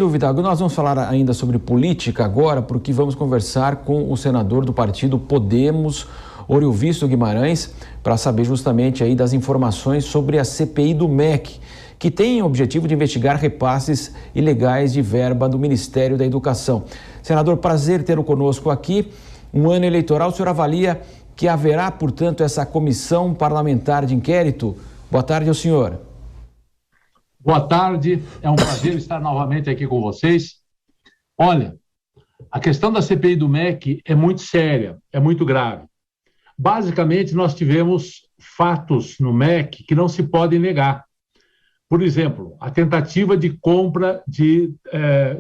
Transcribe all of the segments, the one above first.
Dúvida, nós vamos falar ainda sobre política agora, porque vamos conversar com o senador do partido Podemos, Oriovisto Guimarães, para saber justamente aí das informações sobre a CPI do MEC, que tem o objetivo de investigar repasses ilegais de verba do Ministério da Educação. Senador, prazer tê-lo conosco aqui. Um ano eleitoral, o senhor avalia que haverá, portanto, essa comissão parlamentar de inquérito? Boa tarde ao senhor. Boa tarde, é um prazer estar novamente aqui com vocês. Olha, a questão da CPI do MEC é muito séria, é muito grave. Basicamente, nós tivemos fatos no MEC que não se podem negar. Por exemplo, a tentativa de compra de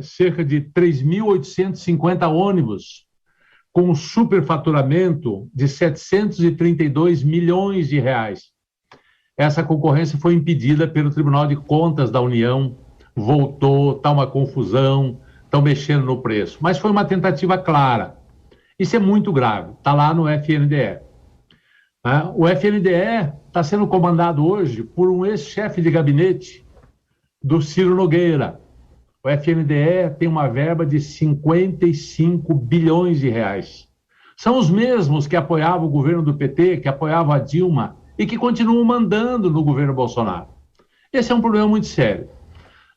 cerca de 3.850 ônibus com um superfaturamento de 732 milhões de reais. Essa concorrência foi impedida pelo Tribunal de Contas da União, voltou, está uma confusão, estão mexendo no preço. Mas foi uma tentativa clara. Isso é muito grave, está lá no FNDE. O FNDE está sendo comandado hoje por um ex-chefe de gabinete do Ciro Nogueira. O FNDE tem uma verba de 55 bilhões de reais. São os mesmos que apoiavam o governo do PT, que apoiavam a Dilma, e que continuam mandando no governo Bolsonaro. Esse é um problema muito sério.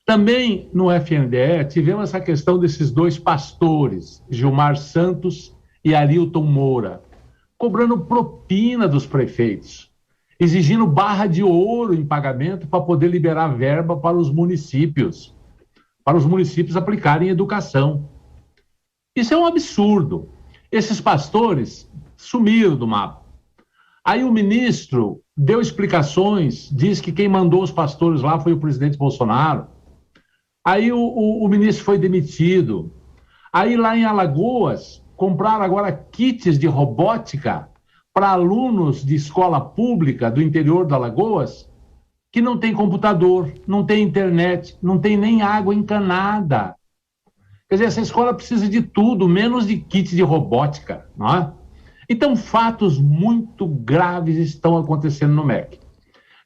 Também no FNDE tivemos essa questão desses dois pastores, Gilmar Santos e Arilton Moura, cobrando propina dos prefeitos, exigindo barra de ouro em pagamento para poder liberar verba para os municípios aplicarem educação. Isso é um absurdo. Esses pastores sumiram do mapa. Aí o ministro deu explicações, diz que quem mandou os pastores lá foi o presidente Bolsonaro. Aí o ministro foi demitido. Aí lá em Alagoas, compraram agora kits de robótica para alunos de escola pública do interior de Alagoas que não tem computador, não tem internet, não tem nem água encanada. Quer dizer, essa escola precisa de tudo, menos de kits de robótica, não é? Então, fatos muito graves estão acontecendo no MEC.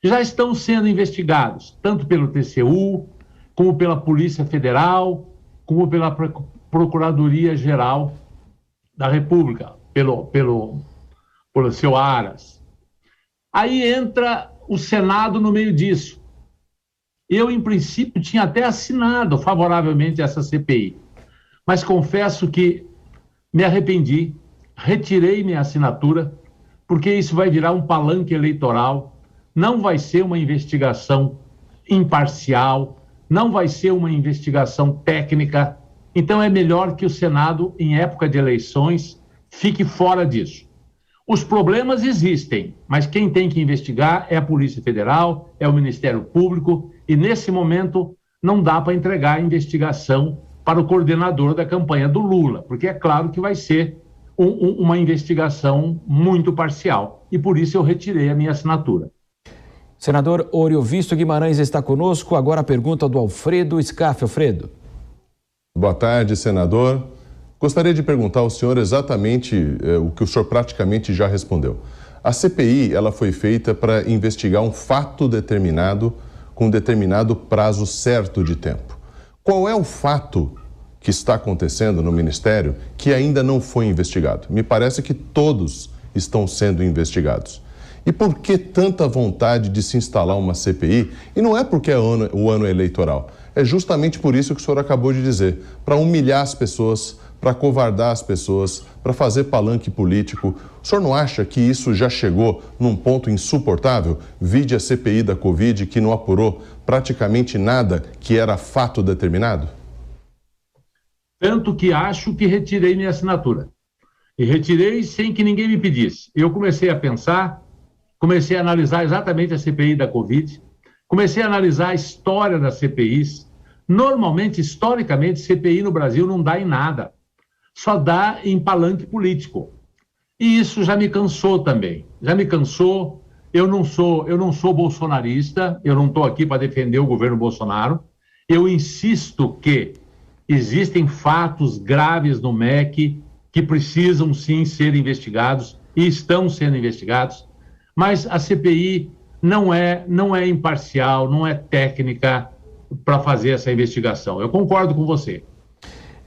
Já estão sendo investigados, tanto pelo TCU, como pela Polícia Federal, como pela Procuradoria-Geral da República, pelo seu Aras. Aí entra o Senado no meio disso. Eu, em princípio, tinha até assinado favoravelmente essa CPI, mas confesso que me arrependi, retirei minha assinatura, porque isso vai virar um palanque eleitoral, não vai ser uma investigação imparcial, não vai ser uma investigação técnica, então é melhor que o Senado, em época de eleições, fique fora disso. Os problemas existem, mas quem tem que investigar é a Polícia Federal, é o Ministério Público, e nesse momento não dá para entregar a investigação para o coordenador da campanha do Lula, porque é claro que vai ser uma investigação muito parcial, e por isso eu retirei a minha assinatura. Senador Oriovisto Guimarães está conosco. Agora a pergunta do Alfredo Scaff. Alfredo. Boa tarde, senador. Gostaria de perguntar ao senhor exatamente o que o senhor praticamente já respondeu. A CPI ela foi feita para investigar um fato determinado com um determinado prazo certo de tempo. Qual é o fato que está acontecendo no Ministério que ainda não foi investigado? Me parece que todos estão sendo investigados. E por que tanta vontade de se instalar uma CPI? E não é porque é o ano eleitoral. É justamente por isso que o senhor acabou de dizer, para humilhar as pessoas, para acovardar as pessoas, para fazer palanque político. O senhor não acha que isso já chegou num ponto insuportável? Vide a CPI da Covid, que não apurou praticamente nada que era fato determinado? Tanto que acho que retirei minha assinatura. E retirei sem que ninguém me pedisse. Eu comecei a pensar, comecei a analisar exatamente a CPI da Covid, comecei a analisar a história das CPIs. Normalmente, historicamente, CPI no Brasil não dá em nada. Só dá em palanque político. E isso já me cansou também. Já me cansou. Eu não sou bolsonarista, eu não estou aqui para defender o governo Bolsonaro. Eu insisto que existem fatos graves no MEC que precisam sim ser investigados e estão sendo investigados, mas a CPI não é imparcial, não é técnica, para fazer essa investigação. Eu concordo com você.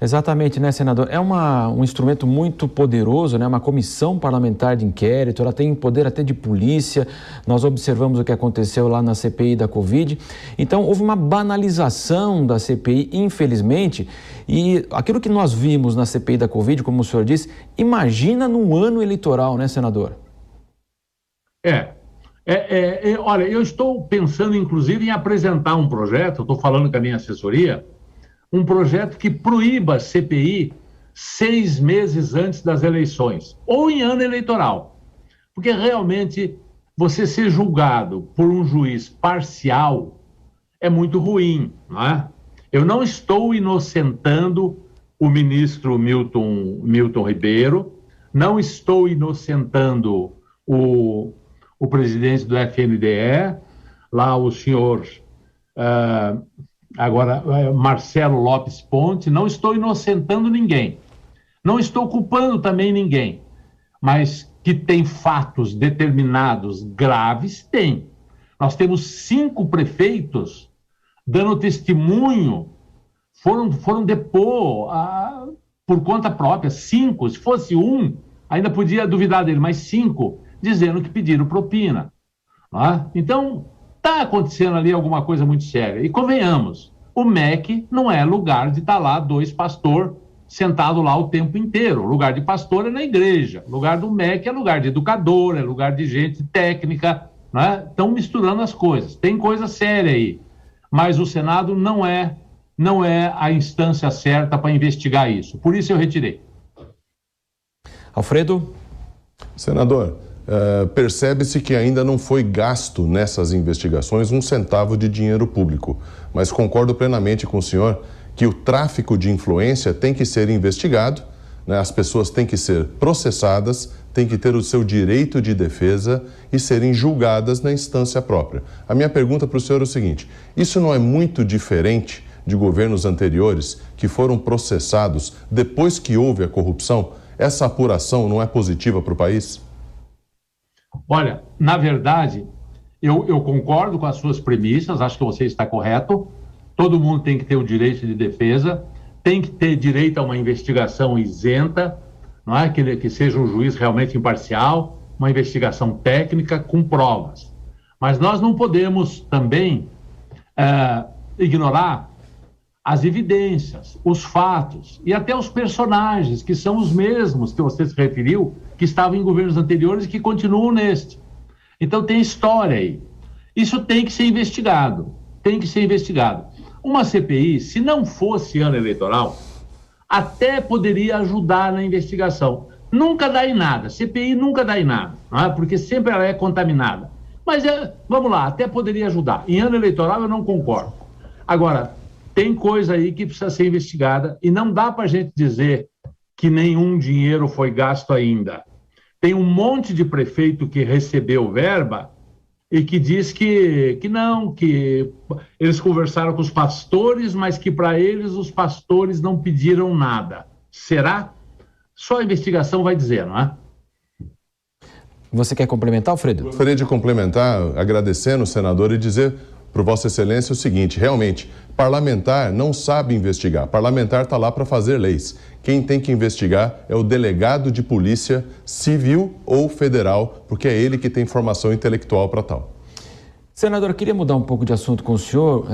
Exatamente, né, senador? É um instrumento muito poderoso, né? Uma comissão parlamentar de inquérito, ela tem poder até de polícia. Nós observamos o que aconteceu lá na CPI da Covid. Então, houve uma banalização da CPI, infelizmente, e aquilo que nós vimos na CPI da Covid, como o senhor disse, imagina num ano eleitoral, né, senador? Olha, eu estou pensando, inclusive, em apresentar um projeto, eu estou falando com a minha assessoria, um projeto que proíba a CPI 6 meses antes das eleições, ou em ano eleitoral. Porque realmente você ser julgado por um juiz parcial é muito ruim, não é? Eu não estou inocentando o ministro Milton Ribeiro, não estou inocentando o presidente do FNDE, lá o senhor... Agora, Marcelo Lopes Ponte, não estou inocentando ninguém, não estou culpando também ninguém, mas que tem fatos determinados graves, tem. Nós temos 5 prefeitos dando testemunho, foram depor por conta própria, 5, se fosse 1, ainda podia duvidar dele, mas 5 dizendo que pediram propina. Não é? Então... está acontecendo ali alguma coisa muito séria. E convenhamos, o MEC não é lugar de estar lá 2 pastores sentados lá o tempo inteiro. O lugar de pastor é na igreja. O lugar do MEC é lugar de educador, é lugar de gente técnica. Estão misturando as coisas. Tem coisa séria aí. Mas o Senado não é a instância certa para investigar isso. Por isso eu retirei. Alfredo? Senador, percebe-se que ainda não foi gasto nessas investigações 1 centavo de dinheiro público, mas concordo plenamente com o senhor que o tráfico de influência tem que ser investigado, né? As pessoas têm que ser processadas, têm que ter o seu direito de defesa e serem julgadas na instância própria. A minha pergunta para o senhor é o seguinte: isso não é muito diferente de governos anteriores que foram processados depois que houve a corrupção? Essa apuração não é positiva para o país? Olha, na verdade, eu concordo com as suas premissas, acho que você está correto. Todo mundo tem que ter o direito de defesa, tem que ter direito a uma investigação isenta, não é? Que seja um juiz realmente imparcial, uma investigação técnica com provas. Mas nós não podemos também ignorar as evidências, os fatos e até os personagens, que são os mesmos que você se referiu, que estavam em governos anteriores e que continuam neste. Então tem história aí. Isso tem que ser investigado, tem que ser investigado. Uma CPI, se não fosse ano eleitoral, até poderia ajudar na investigação. Nunca dá em nada, CPI nunca dá em nada, não é? Porque sempre ela é contaminada. Mas vamos lá, até poderia ajudar. Em ano eleitoral eu não concordo. Agora, tem coisa aí que precisa ser investigada e não dá para a gente dizer que nenhum dinheiro foi gasto ainda. Tem um monte de prefeito que recebeu verba e que diz que não, que eles conversaram com os pastores, mas que para eles os pastores não pediram nada. Será? Só a investigação vai dizer, não é? Você quer complementar, Alfredo? Gostaria de complementar, agradecendo o senador, e dizer para Vossa Excelência o seguinte: realmente, parlamentar não sabe investigar, parlamentar está lá para fazer leis. Quem tem que investigar é o delegado de polícia civil ou federal, porque é ele que tem formação intelectual para tal. Senador, eu queria mudar um pouco de assunto com o senhor,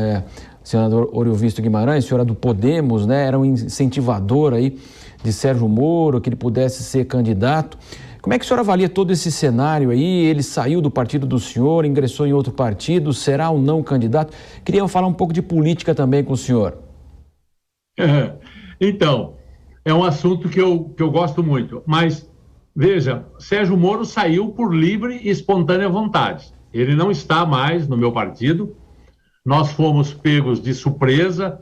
senador Oriovisto Guimarães. O senhor é do Podemos, né? Era um incentivador aí de Sérgio Moro, que ele pudesse ser candidato. Como é que o senhor avalia todo esse cenário aí? Ele saiu do partido do senhor, ingressou em outro partido, será ou não candidato? Queria falar um pouco de política também com o senhor. Então, é um assunto que eu gosto muito, mas, veja, Sérgio Moro saiu por livre e espontânea vontade. Ele não está mais no meu partido, nós fomos pegos de surpresa,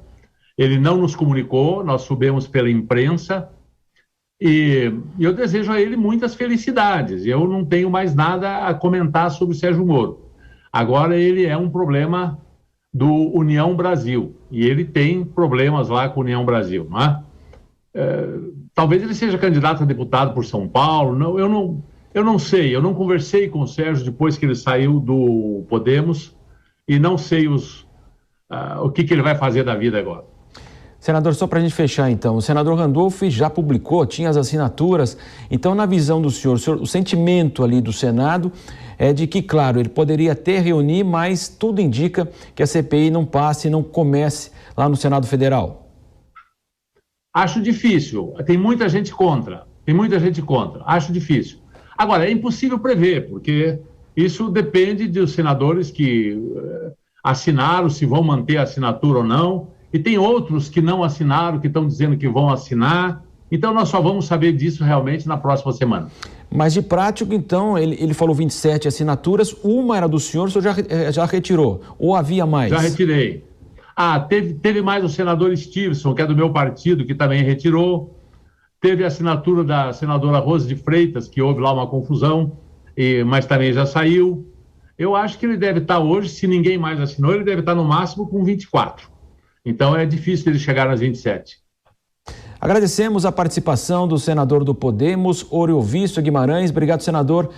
ele não nos comunicou, nós soubemos pela imprensa, e eu desejo a ele muitas felicidades. Eu não tenho mais nada a comentar sobre o Sérgio Moro. Agora ele é um problema do União Brasil, e ele tem problemas lá com a União Brasil, não é? Talvez ele seja candidato a deputado por São Paulo, eu não sei, eu não conversei com o Sérgio depois que ele saiu do Podemos, e não sei o que ele vai fazer da vida agora. Senador, só para a gente fechar então, o senador Randolph já publicou, tinha as assinaturas, então na visão do senhor, o sentimento ali do Senado é de que, claro, ele poderia até reunir, mas tudo indica que a CPI não passe, não comece lá no Senado Federal. Acho difícil, tem muita gente contra, acho difícil. Agora, é impossível prever, porque isso depende dos senadores que assinaram, se vão manter a assinatura ou não. E tem outros que não assinaram, que estão dizendo que vão assinar. Então, nós só vamos saber disso realmente na próxima semana. Mas de prático, então, ele falou 27 assinaturas, uma era do senhor, o senhor já retirou? Ou havia mais? Já retirei. Teve mais o senador Stevenson, que é do meu partido, que também retirou. Teve a assinatura da senadora Rose de Freitas, que houve lá uma confusão, mas também já saiu. Eu acho que ele deve estar hoje, se ninguém mais assinou, ele deve estar no máximo com 24. Então é difícil ele chegar nas 27. Agradecemos a participação do senador do Podemos, Oriovisto Guimarães. Obrigado, senador.